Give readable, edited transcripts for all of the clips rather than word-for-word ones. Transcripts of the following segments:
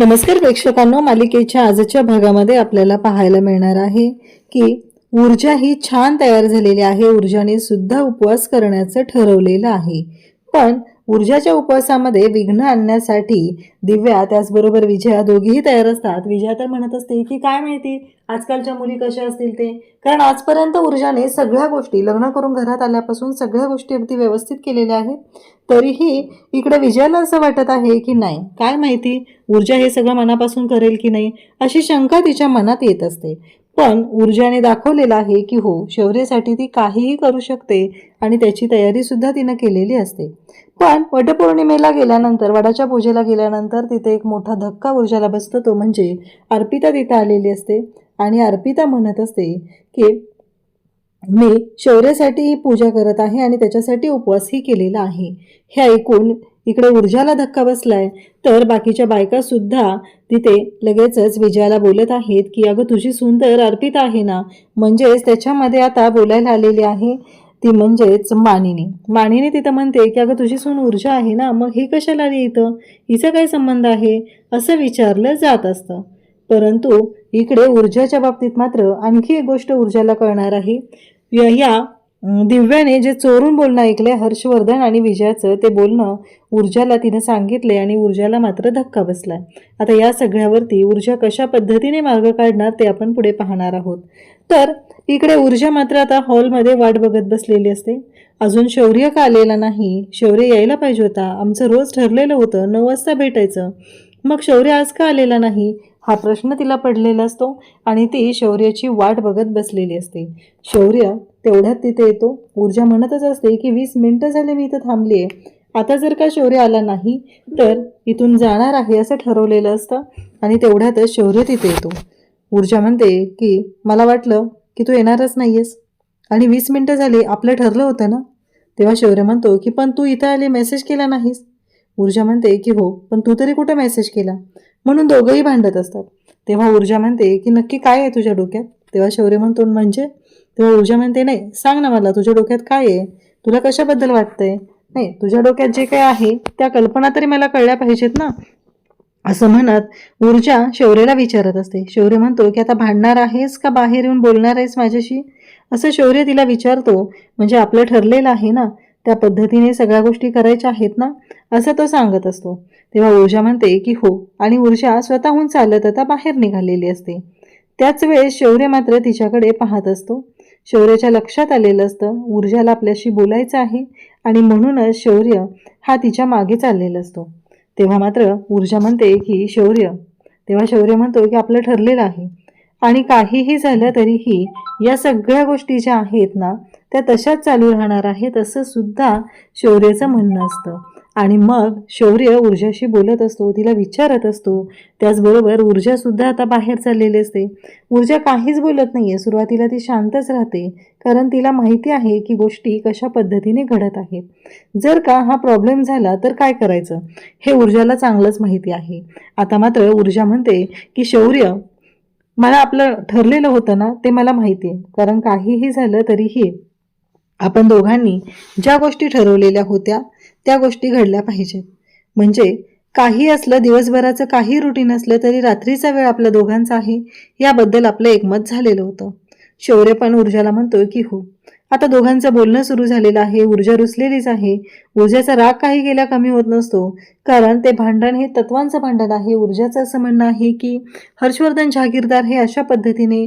नमस्कार प्रेक्षकांनो, मालिकेच्या आजच्या भागामध्ये आपल्याला पाहायला मिळणार आहे की ऊर्जा ही छान तयार झालेली आहे. ऊर्जाने सुद्धा उपवास करण्याचं ठरवलेलं आहे. पण ऊर्जाच्या उपवासामध्ये विघ्न आणण्यासाठी दिव्या त्याचबरोबर विजया दोघीही तयार असतात. विजया तर म्हणत असते की काय माहिती आजकालच्या मुली कशा असतील ते, कारण आजपर्यंत ऊर्जाने सगळ्या गोष्टी लग्न करून घरात आल्यापासून सगळ्या गोष्टी अगदी व्यवस्थित केलेल्या आहेत. तरीही इकडे विजयाला असं वाटत आहे की नाही, काय माहिती ऊर्जा हे सगळं मनापासून करेल की नाही, अशी शंका तिच्या मनात येत असते. पण ऊर्जाने दाखवलेलं आहे की हो, शौर्यासाठी ती काहीही करू शकते आणि त्याची तयारी सुद्धा तिनं केलेली असते. पण वटपौर्णिमेला गेल्यानंतर, वडाच्या पूजेला गेल्यानंतर तिथे एक मोठा धक्का ऊर्जाला बसतो. तो म्हणजे अर्पिता तिथे आलेली असते आणि अर्पिता म्हणत असते की मी शौर्यासाठी ही पूजा करत आहे आणि त्याच्यासाठी उपवासही केलेला आहे. हे ऐकून इकडे ऊर्जाला धक्का बसलाय. तर बाकीच्या बायका सुद्धा तिथे लगेचच विजयाला बोलत आहेत की अगं, तुझी सून तर अर्पिता आहे ना. म्हणजेच त्याच्यामध्ये आता बोलायला आलेली आहे ती म्हणजेच मानिनी तिथं म्हणते की अगं, तुझी सून ऊर्जा आहे ना, मग ही कशाला आली इथं, हिचा काय संबंध आहे, असं विचारलं जात असतं. परंतु इकडे ऊर्जाच्या बाबतीत मात्र आणखी एक गोष्ट ऊर्जाला कळणार आहे. या दिव्याने जे चोरून बोलणं ऐकलंय हर्षवर्धन आणि विजयाचं, ते बोलणं ऊर्जाला तिने सांगितले आणि ऊर्जाला मात्र धक्का बसलाय. आता या सगळ्यावरती ऊर्जा कशा पद्धतीने मार्ग काढणार ते आपण पुढे पाहणार आहोत. तर इकडे ऊर्जा मात्र आता हॉलमध्ये वाट बघत बसलेली असते. अजून शौर्य का आलेला नाही, शौर्य यायला पाहिजे होता, आमचं रोज ठरलेलं होतं 9 वाजता भेटायचं, मग शौर्य आज का आलेला नाही, हा प्रश्न तिला पडलेला असतो आणि ती शौर्याची वाट बघत बसलेली असते. शौर्य तेवढ्यात तिथे येतो. ऊर्जा म्हणतच असते की 20 मिनिटं झाले मी इथं थांबली आहे, आता जर का शौर्य आला नाही तर इथून जाणार आहे असं ठरवलेलं असतं. आणि तेवढ्यातच शौर्य तिथे येतो. ऊर्जा म्हणते की मला वाटलं की तू येणारच नाहीयेस आणि 20 मिनिटं झाली, आपलं ठरलं होतं ना. तेव्हा शौर्य म्हणतो की पण तू इथं आले, मेसेज केला नाहीस. ऊर्जा म्हणते की हो, पण तू तरी कुठं मेसेज केला. म्हणून दोघंही भांडत असतात. तेव्हा ऊर्जा म्हणते की नक्की काय आहे तुझ्या डोक्यात. तेव्हा शौर्य म्हणतो म्हणजे. तेव्हा ऊर्जा म्हणते नाही, सांग ना मला, तुझ्या डोक्यात काय आहे, तुला कशाबद्दल वाटतंय. नाही, तुझ्या डोक्यात जे काय आहे त्या कल्पना तरी मला कळल्या पाहिजेत ना, असं म्हणत ऊर्जा शौर्याला विचारत असते. शौर्य म्हणतो की आता भांडणार आहेस का बाहेर येऊन बोलणार आहेस माझ्याशी, असं शौर्य तिला विचारतो. म्हणजे आपलं ठरलेलं आहे ना, त्या पद्धतीने सगळ्या गोष्टी करायच्या आहेत ना, असं तो सांगत असतो. तेव्हा ऊर्जा म्हणते की हो, आणि ऊर्जा स्वतःहून चालत आता बाहेर निघालेली असते. त्याच वेळेस शौर्य मात्र तिच्याकडे पाहत असतो. शौर्याच्या लक्षात आलेलं असतं ऊर्जाला आपल्याशी बोलायचं आहे आणि म्हणूनच शौर्य हा तिच्या मागे चाललेला असतो. तेव्हा मात्र ऊर्जा म्हणते की तेव्हा शौर्य म्हणतो की आपलं ठरलेलं आहे आणि काहीही झालं तरीही या सगळ्या गोष्टी ज्या आहेत ना त्या तशाच चालू राहणार आहेत, असं सुद्धा शौर्याचं म्हणणं असतं. आणि मग शौर्य ऊर्जाशी बोलत असतो, तिला विचारत असतो. त्याचबरोबर ऊर्जा सुद्धा आता बाहेर चाललेली असते. ऊर्जा काहीच बोलत नाहीये. सुरुवातीला ती शांतच राहते, कारण तिला माहिती आहे की गोष्टी कशा पद्धतीने घडत आहेत. जर का हा प्रॉब्लेम झाला तर काय करायचं हे ऊर्जाला चांगलंच माहिती आहे. आता मात्र ऊर्जा म्हणते की शौर्य, मला आपलं ठरलेलं होतं ना ते मला माहिती आहे, कारण काहीही झालं तरीही आपण दोघांनी ज्या गोष्टी ठरवलेल्या होत्या त्या गोष्टी घडल्या पाहिजेत. म्हणजे काही असलं, दिवसभराचं काही रुटीन असलं तरी रात्रीचा वेळ आपल्या दोघांचा आहे याबद्दल आपलं एकमत झालेलं होतं. शौर्य पण ऊर्जाला म्हणतोय की हो. आता दोघांचं बोलणं सुरू झालेलं आहे. ऊर्जा रुसलेलीच आहे. ऊर्जाचा राग काही गेला कमी होत नसतो, कारण ते भांडण हे तत्वांचं भांडण आहे. ऊर्जाचं असं म्हणणं आहे की हर्षवर्धन जहागीरदार हे अशा पद्धतीने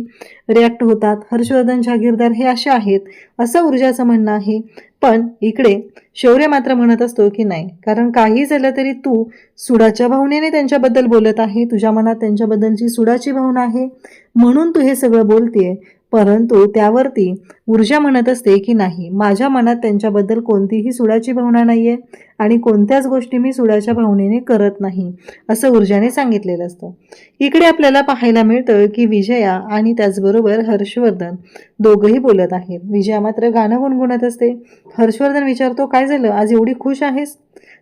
रिॲक्ट होतात, हर्षवर्धन जहागीरदार हे असे आहेत, असं ऊर्जाचं म्हणणं आहे. पण इकडे शौर्य मात्र म्हणत असतो की नाही, कारण काही झालं तरी तू सुडाच्या भावनेने त्यांच्याबद्दल बोलत आहे, तुझ्या मनात त्यांच्याबद्दलची सुडाची भावना आहे म्हणून तू हे सगळं बोलतेय. परंतु त्यावरती ऊर्जा म्हणत असते की नाही, माझ्या मनात त्यांच्याबद्दल कोणतीही सुडाची भावना नाहीये आणि कोणत्याच गोष्टी मी सुडाच्या भावनेने करत नाही, असं ऊर्जाने सांगितलेलं असतं. इकडे आपल्याला पाहायला मिळतं की विजया आणि त्याचबरोबर हर्षवर्धन दोघंही बोलत आहेत. विजया मात्र गाणं गुणगुणत असते. हर्षवर्धन विचारतो काय झालं, आज एवढी खुश आहेस.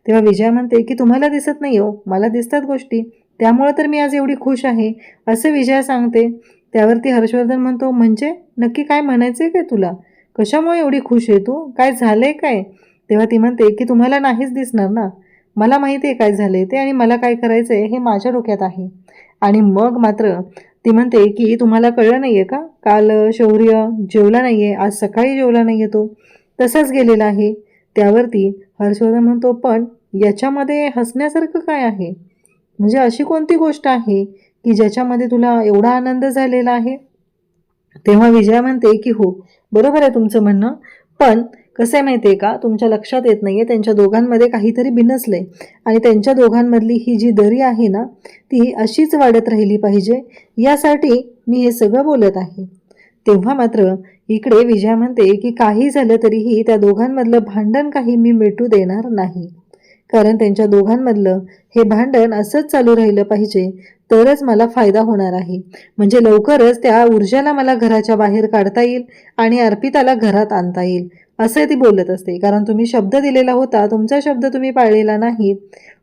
तेव्हा विजया म्हणते की तुम्हाला दिसत नाही हो, मला दिसतात गोष्टी, त्यामुळे तर मी आज एवढी खुश आहे, असं विजया सांगते. त्यावरती हर्षवर्धन म्हणतो म्हणजे नक्की काय म्हणायचंय काय तुला, कशामुळे एवढी खुश आहे तू, काय झालंय काय. तेव्हा ती म्हणते की तुम्हाला नाहीच दिसणार ना, मला माहिती आहे काय झाले ते आणि मला काय करायचं आहे हे माझ्या डोक्यात आहे. आणि मग मात्र ती म्हणते की तुम्हाला कळलं नाही आहे का, काल शौर्य जेवला नाही आहे, आज सकाळी जेवला नाही आहे, तो तसाच गेलेला आहे. त्यावरती हर्षवर्धन म्हणतो पण याच्यामध्ये हसण्यासारखं काय आहे, म्हणजे अशी कोणती गोष्ट आहे की ज्याच्यामध्ये तुला एवढा आनंद झालेला आहे. तेव्हा विजया म्हणते की हो बरोबर आहे तुमचं म्हणणं, पण कसं आहे माहिती आहे का, तुमच्या लक्षात येत नाही आहे त्यांच्या दोघांमध्ये काहीतरी बिनसलंय आणि त्यांच्या दोघांमधली ही जी दरी आहे ना ती अशीच वाढत राहिली पाहिजे, यासाठी मी हे सगळं बोलत आहे. तेव्हा मात्र इकडे विजया म्हणते की काही झालं तरीही त्या दोघांमधलं भांडण काही मी मिटू देणार नाही, कारण त्यांच्या दोघांमधलं हे भांडण असंच चालू राहिलं पाहिजे तरच मला फायदा होणार आहे. म्हणजे लवकरच त्या ऊर्जाला मला घराच्या बाहेर काढता येईल आणि अर्पिताला घरात आणता येईल असे ती बोलत असते. कारण तुम्ही शब्द दिलेला होता, तुमचा शब्द तुम्ही पाळलेला नाही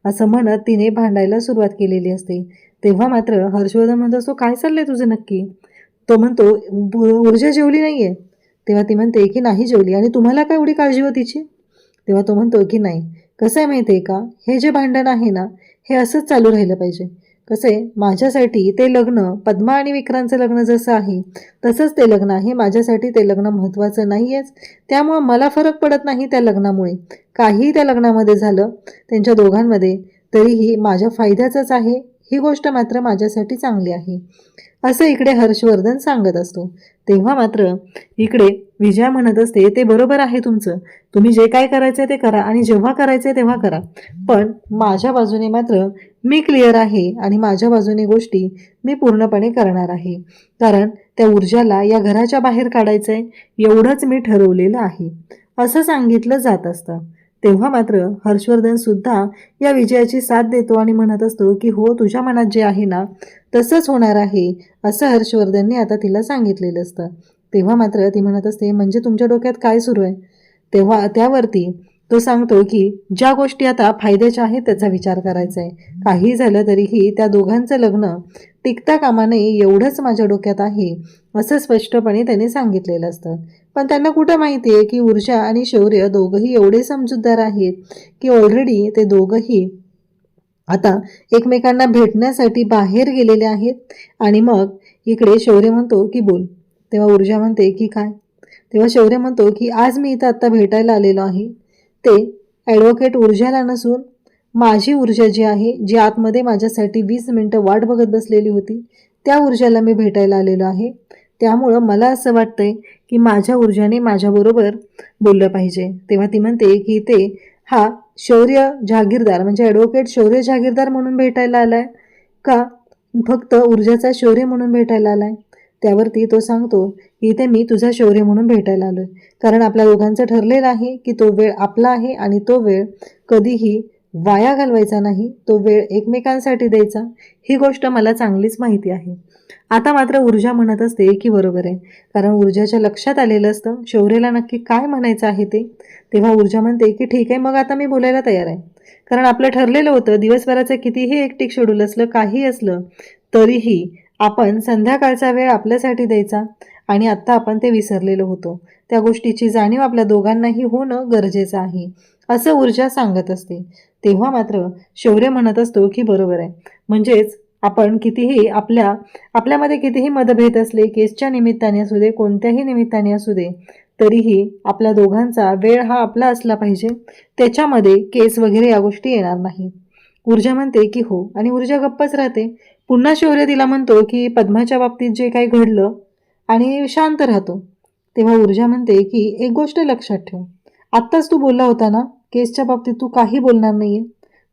असं म्हणत तिने भांडायला सुरुवात केलेली असते. तेव्हा मात्र हर्षवर्धन म्हणत असतो काय चाललंय तुझं नक्की. तो म्हणतो ऊर्जा जेवली नाहीये. तेव्हा ती म्हणते की नाही जेवली, आणि तुम्हाला काय एवढी काळजी हो तिची. तेव्हा तो म्हणतो की नाही, कसं आहे माहिती आहे का, हे जे भांडण आहे ना हे असंच चालू राहिलं पाहिजे. कसं आहे, माझ्यासाठी ते लग्न पद्मा आणि विक्रांतचं लग्न जसं आहे तसंच ते लग्न आहे. माझ्यासाठी ते लग्न महत्त्वाचं नाही आहेच, त्यामुळं मला फरक पडत नाही त्या लग्नामुळे. काहीही त्या लग्नामध्ये झालं त्यांच्या दोघांमध्ये तरीही माझ्या फायद्याचंच आहे, ही गोष्ट मात्र माझ्यासाठी चांगली आहे असं इकडे हर्षवर्धन सांगत असतो. तेव्हा मात्र इकडे विजया म्हणत असते ते बरोबर आहे तुमचं, तुम्ही जे काय करायचं ते करा आणि जेव्हा करायचं तेव्हा करा, पण माझ्या बाजूने मात्र मी क्लिअर आहे आणि माझ्या बाजूने गोष्टी मी पूर्णपणे करणार आहे, कारण त्या ऊर्जाला या घराच्या बाहेर काढायचं आहे एवढंच मी ठरवलेलं आहे असं सांगितलं जात असतं. तेव्हा मात्र हर्षवर्धन सुद्धा या विजयाची साथ देतो आणि म्हणत असतो की हो तुझ्या मनात जे आहे ना तसंच होणार आहे असं हर्षवर्धनने आता तिला सांगितलेलं असतं. तेव्हा मात्र ती म्हणत असते म्हणजे तुमच्या डोक्यात काय सुरू आहे. तेव्हा त्यावरती तो सांगतो की ज्या गोष्टी आता फायद्याच्या आहेत त्याचा विचार करायचा आहे, काही झालं तरीही त्या दोघांचं लग्न टिकता कामा नये एवढंच माझ्या डोक्यात आहे असं स्पष्टपणे त्याने सांगितलेलं असतं. पण त्यांना कुठं माहिती आहे की ऊर्जा आणि शौर्य दोघंही एवढे समजूतदार आहेत की ऑलरेडी ते दोघंही आता एकमेकांना भेटण्यासाठी बाहेर गेलेले आहेत. आणि मग इकडे शौर्य म्हणतो की बोल. तेव्हा ऊर्जा म्हणते की काय. तेव्हा शौर्य म्हणतो की आज मी इथं आत्ता भेटायला आलेलो आहे ते ॲडव्होकेट ऊर्जाला नसून माझी ऊर्जा जी आहे, जी आतमध्ये माझ्यासाठी 20 मिनटं वाट बघत बसलेली होती, त्या ऊर्जाला मी भेटायला आलेलो आहे. त्यामुळं मला असं वाटतंय की माझ्या ऊर्जाने माझ्याबरोबर बोललं पाहिजे. तेव्हा ती म्हणते की ते हा शौर्य जहागीरदार म्हणजे ॲडव्होकेट शौर्य जहागीरदार म्हणून भेटायला आलाय का फक्त ऊर्जाचा शौर्य म्हणून भेटायला आलाय. त्यावरती तो सांगतो की इथे मी तुझा शौर्य म्हणून भेटायला आलोय, कारण आपल्या दोघांचं ठरलेलं आहे की तो वेळ आपला आहे आणि तो वेळ कधीही वाया घालवायचा नाही, तो वेळ एकमेकांसाठी द्यायचा. ही गोष्ट मला चांगलीच माहिती आहे. आता मात्र ऊर्जा म्हणत असते की बरोबर आहे, कारण ऊर्जाच्या लक्षात आलेलं असतं शौर्यला नक्की काय म्हणायचं आहे ते. तेव्हा ऊर्जा म्हणते की ठीक आहे, मग आता मी बोलायला तयार आहे, कारण आपलं ठरलेलं होतं दिवसभराचं कितीही एकटिक शेड्यूल असलं काही असलं तरीही आपण संध्याकाळचा वेळ आपल्यासाठी द्यायचा, आणि आत्ता आपण ते विसरलेलो होतो. त्या गोष्टीची जाणीव आपल्या दोघांनाही होणं गरजेचं आहे असं ऊर्जा सांगत असते. तेव्हा मात्र शौर्य म्हणत असतो की बरोबर आहे, म्हणजेच आपण कितीही आपल्यामध्ये कितीही मतभेद असले, केसच्या निमित्ताने असू दे कोणत्याही निमित्ताने असू दे, तरीही आपल्या दोघांचा वेळ हा आपला असला पाहिजे, त्याच्यामध्ये केस वगैरे या गोष्टी येणार नाही. ऊर्जा म्हणते की हो, आणि ऊर्जा गप्पच राहते. पुन्हा शौर्य तिला म्हणतो की पद्माच्या बाबतीत जे काही घडलं आणि शांत राहतो. तेव्हा ऊर्जा म्हणते की एक गोष्ट लक्षात ठेव, आत्ताच तू बोलला होता ना केसच्या बाबतीत तू काही बोलणार नाहीये,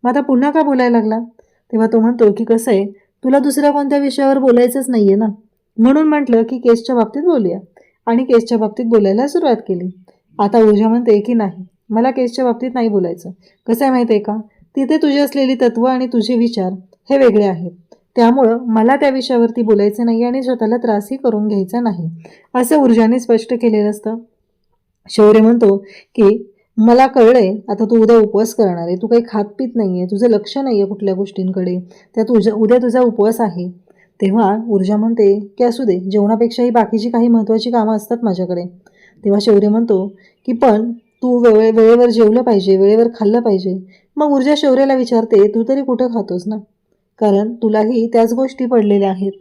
मग आता पुन्हा का बोलायला लागला. तेव्हा तो म्हणतो की कसं आहे, तुला दुसऱ्या कोणत्या विषयावर बोलायचंच नाहीये ना, म्हणून म्हटलं की केसच्या बाबतीत बोलूया, आणि केसच्या बाबतीत बोलायला सुरुवात केली. आता ऊर्जा म्हणते की नाही, मला केसच्या बाबतीत नाही बोलायचं. कसं आहे माहिती आहे का, तिथे तुझी असलेली तत्त्व आणि तुझे विचार हे वेगळे आहेत, त्यामुळं मला त्या विषयावरती बोलायचं नाही आणि स्वतःला त्रासही करून घ्यायचा नाही असं ऊर्जाने स्पष्ट केलेलं असतं. शौर्य म्हणतो की मला कळलंय, आता तू उद्या उपवास करणार आहे, तू काही खात पित नाही आहे, तुझं लक्ष नाही आहे कुठल्या गोष्टींकडे, उद्या तुझा उपवास आहे. तेव्हा ऊर्जा म्हणते की असू दे, जेवणापेक्षाही बाकीची काही महत्त्वाची कामं असतात माझ्याकडे. तेव्हा शौर्य म्हणतो की पण तू वेळेवर जेवलं पाहिजे, वेळेवर खाल्लं पाहिजे. मग ऊर्जा शौर्याला विचारते, तू तरी कुठं खातोस ना, कारण तुलाही त्याच गोष्टी पडलेल्या आहेत,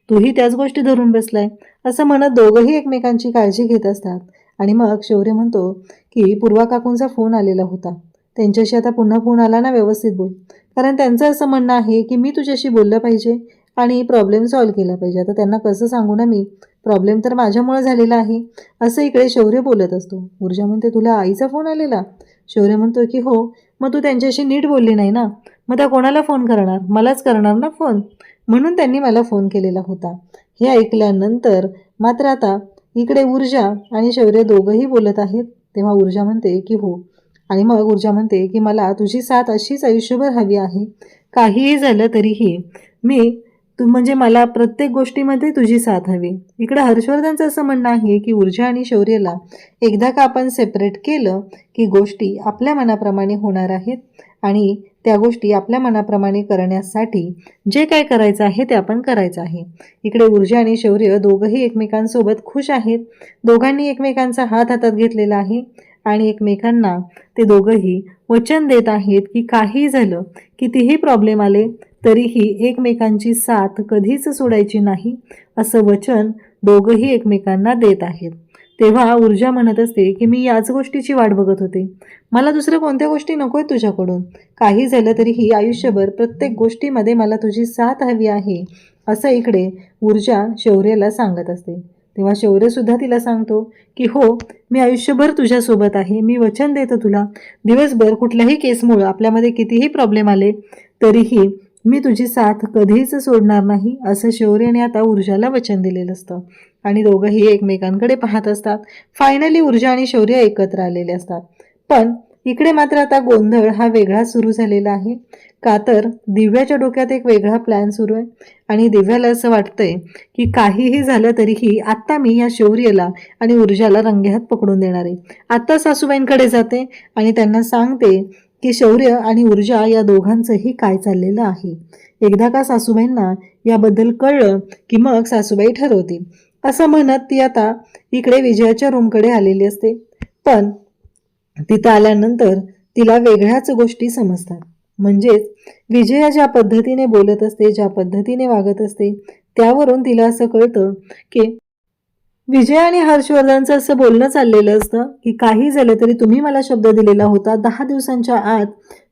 तूही त्याच गोष्टी धरून बसलाय. असं म्हणत दोघंही एकमेकांची काळजी घेत असतात. आणि मग शौर्य म्हणतो की पूर्वा काकूंचा फोन आलेला होता, त्यांच्याशी आता पुन्हा फोन आला ना व्यवस्थित बोल, कारण त्यांचं असं म्हणणं आहे की मी तुझ्याशी बोललं पाहिजे आणि प्रॉब्लेम सॉल्व्ह केला पाहिजे. आता त्यांना कसं सांगू ना मी, प्रॉब्लेम तर माझ्यामुळे झालेला आहे. असं इकडे शौर्य बोलत असतो. ऊर्जा म्हणते, तुला आईचा फोन आलेला? शौर्य म्हणतो की हो. मग तू त्यांच्याशी नीट बोलली नाही ना, मग त्या कोणाला फोन करणार? मलाच करणार ना फोन, म्हणून त्यांनी मला फोन केलेला होता. हे ऐकल्यानंतर मात्र आता इकडे ऊर्जा आणि शौर्य दोघंही बोलत आहेत. तेव्हा ऊर्जा म्हणते की हो. आणि मग ऊर्जा म्हणते की मला तुझी साथ अशीच आयुष्यभर हवी आहे. काहीही झालं तरीही तू म्हणजे मला प्रत्येक गोष्टीमध्ये तुझी साथ हवी. इकडे हर्षवर्धनचं असं म्हणणं आहे की ऊर्जा आणि शौर्यला एकदा का आपण सेपरेट केलं की गोष्टी आपल्या मनाप्रमाणे होणार आहेत आणि त्या गोष्टी आपल्या मनाप्रमाणे करण्यासाठी जे काय करायचं आहे ते आपण करायचं आहे. इकडे ऊर्जा आणि शौर्य दोघंही एकमेकांसोबत खुश आहेत. दोघांनी एकमेकांचा हात हातात घेतलेला आहे आणि एकमेकांना ते दोघंही वचन देत आहेत की काही झालं, कितीही प्रॉब्लेम आले तरीही एकमेकांची साथ कधीच सोडायची नाही, असं वचन दोघंही एकमेकांना देत आहेत. तेव्हा ऊर्जा म्हणत असते की मी याच गोष्टीची वाट बघत होते, मला दुसरं कोणत्या गोष्टी नको आहेत तुझ्याकडून. काही झालं तरीही आयुष्यभर प्रत्येक गोष्टीमध्ये मला तुझी साथ हवी आहे, असं इकडे ऊर्जा शौर्याला सांगत असते. तेव्हा शौर्यसुद्धा तिला सांगतो की हो, मी आयुष्यभर तुझ्यासोबत आहे, मी वचन देतो तुला, दिवसभर कुठल्याही केसमुळं आपल्यामध्ये कितीही प्रॉब्लेम आले तरीही मी तुझी साथ कधीच सोडणार नाही, असं शौर्याने आता ऊर्जाला वचन दिलेलं असतं. आणि दोघंही एकमेकांकडे पाहत असतात. फायनली ऊर्जा आणि शौर्य एकत्र आलेले असतात. पण इकडे मात्र आता गोंधळ हा वेगळा सुरू झालेला आहे. का तर दिव्याच्या डोक्यात एक वेगळा प्लॅन सुरू आहे आणि दिव्याला असं वाटतंय की काहीही झालं तरीही आत्ता मी या शौर्यला आणि ऊर्जाला रंगेहात पकडून देणार आहे. आत्ता सासूबाईंकडे जाते आणि त्यांना सांगते की शौर्य आणि ऊर्जा या दोघांचंही काय चाललेलं आहे. एकदा का सासूबाईंना याबद्दल कळलं की मग सासूबाई ठरवतील, असं म्हणत ती आता इकडे विजयाच्या रूमकडे आलेली असते. पण तिथं आल्यानंतर तिला वेगळ्याच गोष्टी समजतात. म्हणजेच विजया ज्या पद्धतीने बोलत असते, ज्या पद्धतीने वागत असते, त्यावरून तिला असं कळतं की विजय आणि हर्षवर्धनचं असं बोलणं चाललेलं असतं की काही झालं तरी तुम्ही मला शब्द दिलेला होता 10 दिवसांच्या आत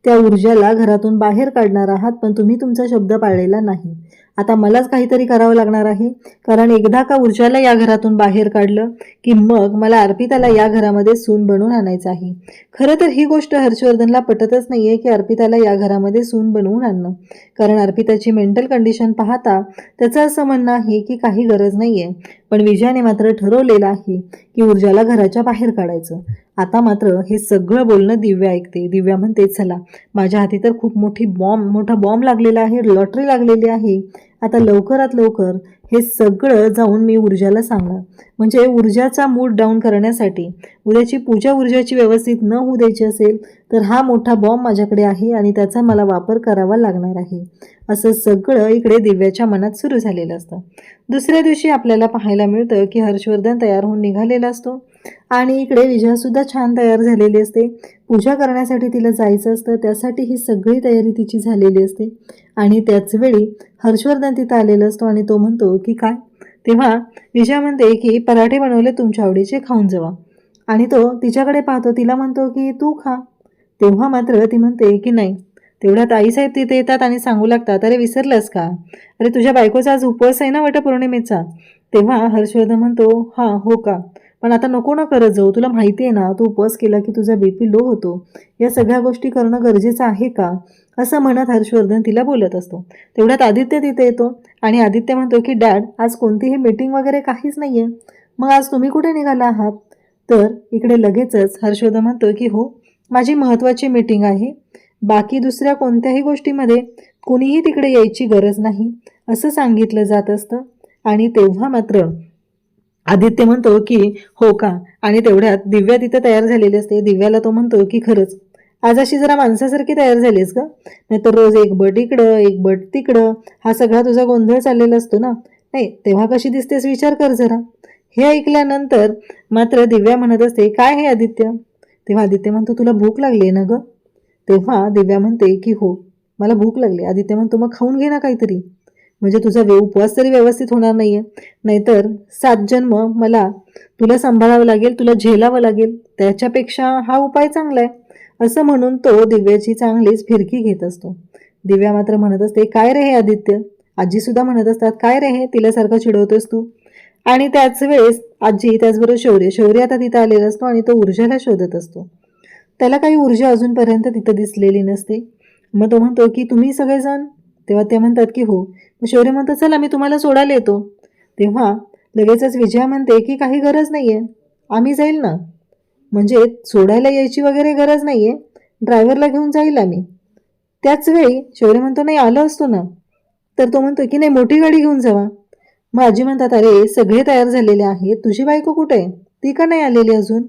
त्या ऊर्जाला घरातून बाहेर काढणार आहात, पण तुम्ही तुमचा शब्द पाळलेला नाही. आता मलाच काहीतरी करावं लागणार आहे, कारण एकदा का ऊर्जाला या घरातून बाहेर काढलं की मग मला अर्पिताला या घरामध्ये सून बनवून आणायचं आहे. खरं तर ही गोष्ट हर्षवर्धनला पटतच नाहीये की अर्पिताला या घरामध्ये सून बनवून आणणं, कारण अर्पिताची मेंटल कंडिशन पाहता त्याचं असं म्हणणं आहे की काही गरज नाहीये. पण विजयाने मात्र ठरवलेलं आहे की ऊर्जाला घराच्या बाहेर काढायचं. आता मात्र हे सगळं बोलणं दिव्या ऐकते. दिव्या म्हणते, चला माझ्या हाती तर खूप मोठा बॉम्ब लागलेला आहे, लॉटरी लागलेली आहे. आता लवकरात लवकर हे सगळं जाऊन मी ऊर्जाला सांगणार, म्हणजे ऊर्जाचा मूड डाऊन करण्यासाठी उद्याची पूजा ऊर्जाची व्यवस्थित न होऊ द्यायची असेल तर हा मोठा बॉम्ब माझ्याकडे आहे आणि त्याचा मला वापर करावा लागणार आहे, असं सगळं इकडे दिव्याच्या मनात सुरू झालेलं असतं. दुसऱ्या दिवशी आपल्याला पाहायला मिळतं की हर्षवर्धन तयार होऊन निघालेला असतो आणि इकडे विजयासुद्धा छान तयार झालेली असते. पूजा करण्यासाठी तिला जायचं असतं, त्यासाठी ही सगळी तयारी तिची झालेली असते. आणि त्याचवेळी हर्षवर्धन तिथं आलेला असतो आणि तो म्हणतो की काय. तेव्हा विजया म्हणते की पराठे बनवले तुमच्या आवडीचे, खाऊन जावा. आणि तो तिच्याकडे पाहतो, तिला म्हणतो की तू खा. तेव्हा मात्र ती म्हणते की नाही. तेवढ्यात आईसाहेब तिथे येतात आणि सांगू लागतात, अरे विसरलंस का, अरे तुझ्या बायकोचा आज उपवास आहे ना वटपौर्णिमेचा. तेव्हा हर्षवर्धन म्हणतो, हां हो का, पण आता नको ना करत जाऊ, तुला माहिती आहे ना तू उपवास केला की तुझा BP लो होतो, या सगळ्या गोष्टी करणं गरजेचं आहे का, असं म्हणत हर्षवर्धन तिला बोलत असतो. तेवढ्यात आदित्य तिथे येतो आणि आदित्य म्हणतो की डॅड आज कोणतीही मीटिंग वगैरे काहीच नाहीये, मग आज तुम्ही कुठे निघाला आहात. तर इकडे लगेचच हर्षवर्धन म्हणतो की हो, माझी महत्त्वाची मीटिंग आहे, बाकी दुसऱ्या कोणत्याही गोष्टीमध्ये कुणीही तिकडे यायची गरज नाही, असं सांगितलं जात असतं. आणि तेव्हा मात्र आदित्य म्हणतो की हो का. आणि तेवढ्यात दिव्या तिथं तयार झालेली असते. दिव्याला तो म्हणतो की खरंच आज अशी जरा माणसासारखी तयार झालीस का, नाहीतर रोज एक बट इकडं एक बट तिकडं हा सगळा तुझा गोंधळ चाललेला असतो ना, नाही तेव्हा कशी दिसतेस विचार कर जरा. हे ऐकल्यानंतर मात्र दिव्या म्हणत असते, काय हे आदित्य. तेव्हा आदित्य म्हणतो तुला भूक लागली आहे ना गं? तेव्हा दिव्या म्हणते की हो मला भूक लागली. आदित्य म्हणतो मग खाऊन घे ना काहीतरी, म्हणजे तुझा उपवास तरी व्यवस्थित होणार नाहीये, नाहीतर 7 जन्म मला तुला सांभाळावं लागेल, तुला झेलावं लागेल, त्याच्यापेक्षा हा उपाय चांगला आहे. असं म्हणून तो दिव्याची चांगलीच फिरकी घेत असतो. दिव्या मात्र म्हणत असते काय रे हे आदित्य. आजी सुद्धा म्हणत असतात काय रे हे तिला सारखं चिडवतोस तू. आणि त्याच वेळेस आजी त्याचबरोबर शौर्य आता तिथं आलेला असतो आणि तो ऊर्जाला शोधत असतो. त्याला काही ऊर्जा अजूनपर्यंत तिथं दिसलेली नसते. मग तो म्हणतो की तुम्ही सगळेजण, तेव्हा ते म्हणतात की हो. मग शौर्य म्हणतो चला मी तुम्हाला सोडायला येतो. तेव्हा लगेचच विजया म्हणते की काही गरज नाहीये, आम्ही जाईल ना, म्हणजे सोडायला यायची वगैरे गरज नाहीये, ड्रायव्हरला घेऊन जाईल आम्ही. त्याच वेळी शौर्य म्हणतो नाही आलो असतो ना, तर तो म्हणतो की नाही मोठी गाडी घेऊन जावा. मग आजी म्हणतात अरे सगळे तयार झालेले आहेत, तुझी बायको कुठे आहे, ती का नाही आलेली अजून.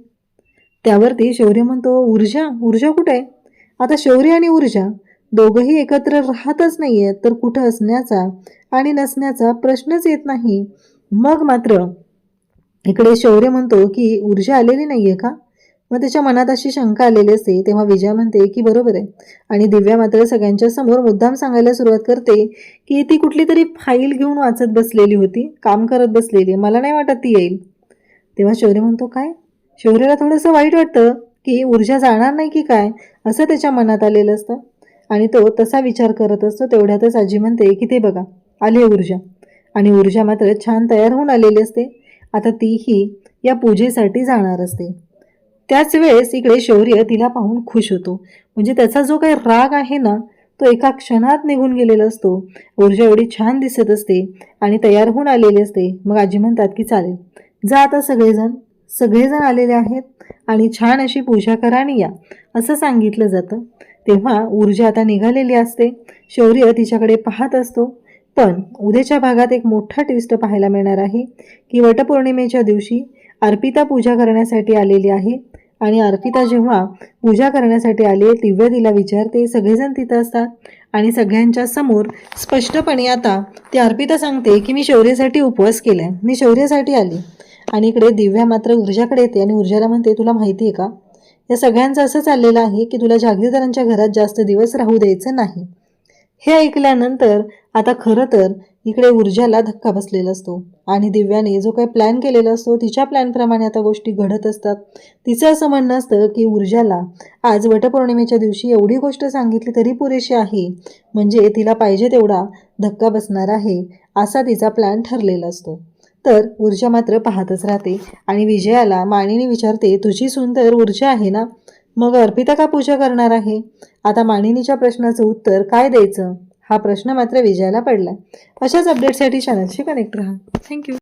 त्यावरती शौर्य म्हणतो ऊर्जा कुठे आहे. आता शौर्य आणि ऊर्जा दोघंही एकत्र राहतच नाहीयेत, तर कुठं असण्याचा आणि नसण्याचा प्रश्नच येत नाही. मग मात्र इकडे शौर्य म्हणतो की ऊर्जा आलेली नाहीये का. मग त्याच्या मनात अशी शंका आलेली असते. तेव्हा विजया म्हणते की बरोबर आहे. आणि दिव्या मात्र सगळ्यांच्या समोर मुद्दाम सांगायला सुरुवात करते की ती कुठली तरी फाईल घेऊन वाचत बसलेली होती, काम करत बसलेली, मला नाही वाटत ती येईल. तेव्हा शौर्य म्हणतो काय. शौर्याला थोडंसं वाईट वाटतं की ऊर्जा जाणार नाही की काय, असं त्याच्या मनात आलेलं असतं आणि तो तसा विचार करत असतो. तेवढ्यातच आजी म्हणते की ते बघा आली ऊर्जा. आणि ऊर्जा मात्र छान तयार होऊन आलेली असते. आता तीही या पूजेसाठी जाणार असते. त्याच वेळेस इकडे शौर्य तिला पाहून खुश होतो, म्हणजे त्याचा जो काही राग आहे ना तो एका क्षणात निघून गेलेला असतो. ऊर्जा एवढी छान दिसत असते आणि तयार होऊन आलेली असते. मग आजी म्हणतात की चालेल जा आता सगळेजण आलेले आहेत आणि छान अशी पूजा करा आणि या, असं सांगितलं जातं. तेव्हा ऊर्जा आता निघालेली असते. शौर्य तिच्याकडे पाहत असतो. पण उद्याच्या भागात एक मोठा ट्विस्ट पाहायला मिळणार आहे की वटपौर्णिमेच्या दिवशी अर्पिता पूजा करण्यासाठी आलेली आहे. आणि अर्पिता जेव्हा पूजा करण्यासाठी आली दिव्या तिला विचारते, सगळेजण तिथं असतात आणि सगळ्यांच्या समोर स्पष्टपणे आता ती अर्पिता सांगते की मी शौर्यासाठी उपवास केलाय, मी शौर्यासाठी आली. आणि इकडे दिव्या मात्र ऊर्जाकडे येते आणि ऊर्जाला म्हणते तुला माहिती आहे का, या सगळ्यांचं असं चाललेलं आहे की तुला जागीरदारांच्या घरात जास्त दिवस राहू द्यायचं नाही. हे ऐकल्यानंतर आता खरं तर इकडे ऊर्जाला धक्का बसलेला असतो आणि दिव्याने जो काही प्लॅन केलेला असतो तिच्या प्लॅनप्रमाणे आता गोष्टी घडत असतात. तिचं असं म्हणणं असतं की ऊर्जाला आज वटपौर्णिमेच्या दिवशी एवढी गोष्ट सांगितली तरी पुरेशी आहे, म्हणजे तिला पाहिजे तेवढा धक्का बसणार आहे असा तिचा प्लॅन ठरलेला असतो. तर ऊर्जा मात्र पाहतच राहते आणि विजयाला मानिनी विचारते तुझी सून तर ऊर्जा आहे ना, मग अर्पिता का पूजा करणार आहे. आता मानिनीच्या प्रश्नाचं उत्तर काय द्यायचं हा प्रश्न मात्र विजयाला पडला. अशाच अपडेटसाठी चॅनलशी कनेक्ट राहा. थँक्यू.